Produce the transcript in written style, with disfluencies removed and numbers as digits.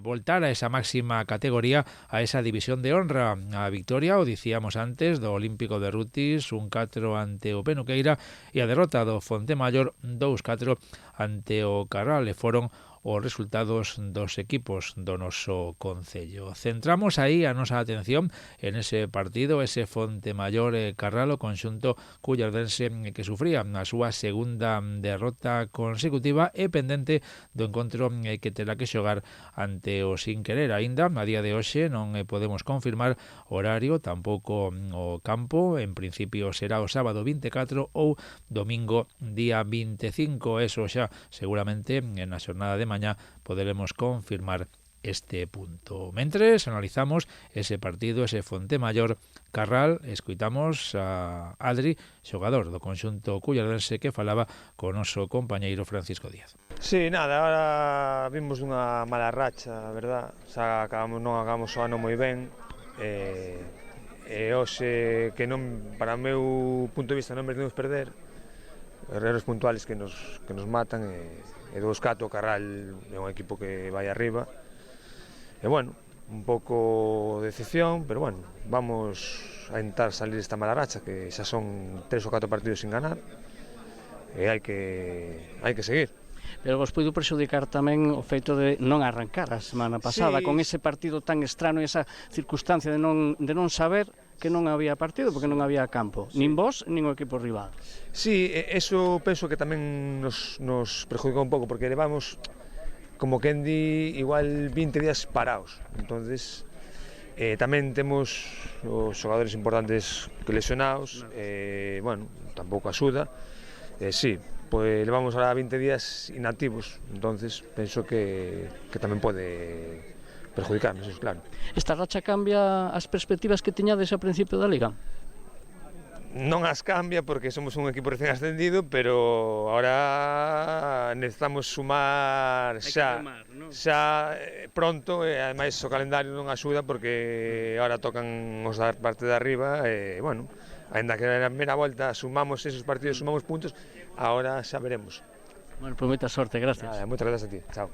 Voltar a esa máxima categoría, a esa división de honra. A victoria, o dicíamos antes, do Olímpico de Rutis 1-4 ante o Penuqueira e a derrota do Fontemayor 2-4 ante o Carral. E foron os resultados dos equipos do noso concello. Centramos aí a nosa atención en ese partido, ese Fontemayor Carral, o conxunto cullardense que sufría a súa segunda derrota consecutiva e pendente do encontro que terá que xogar ante o Sin Querer. Aínda a día de hoxe non podemos confirmar horario, tampouco o campo. En principio será o sábado 24 ou domingo día 25. Eso xa seguramente na xornada de mañá poderemos confirmar este punto. Mentres analizamos ese partido, ese Fontemayor Carral, escoitamos a Adri, xogador do conxunto cullardense, que falaba con o noso compañeiro Francisco Díaz. Sí, nada, ahora vimos unha mala racha, a verdad. Xa non acabamos o ano moi ben. E hoxe, que non, para o meu punto de vista, non merecemos perder. Erros puntuales que nos matan, e 2-4 o Carral é un equipo que vai arriba. E bueno, un pouco de decepción, pero bueno, vamos a intentar salir esta mala racha, que xa son 3 ou 4 partidos sin ganar, e hai que seguir. Pero vos puido prexudicar tamén o feito de non arrancar a semana pasada, sí, con ese partido tan extraño e esa circunstancia de non saber que non había partido porque non había campo, sí. Nin vos, nin o equipo rival. Sí, eso penso que tamén nos perjudicou un pouco, porque levamos, como quen di, igual 20 días parados. Entonces, tamén temos os xogadores importantes lesionados, bueno, tampouco axuda. Sí, pois levamos ahora 20 días inactivos, entonces penso que tamén pode perjudicarnos, eso, claro. Esta racha cambia as perspectivas que tiñades ao principio da Liga? Non as cambia porque somos un equipo recién ascendido, pero ahora necesitamos sumar xa pronto, e ademais o calendario non axuda porque ahora tocan os da parte de arriba, e bueno, ainda que na primeira volta sumamos esos partidos, sumamos puntos, ahora xa veremos. Bueno, pues moita sorte, gracias. Moitas gracias a ti, chao.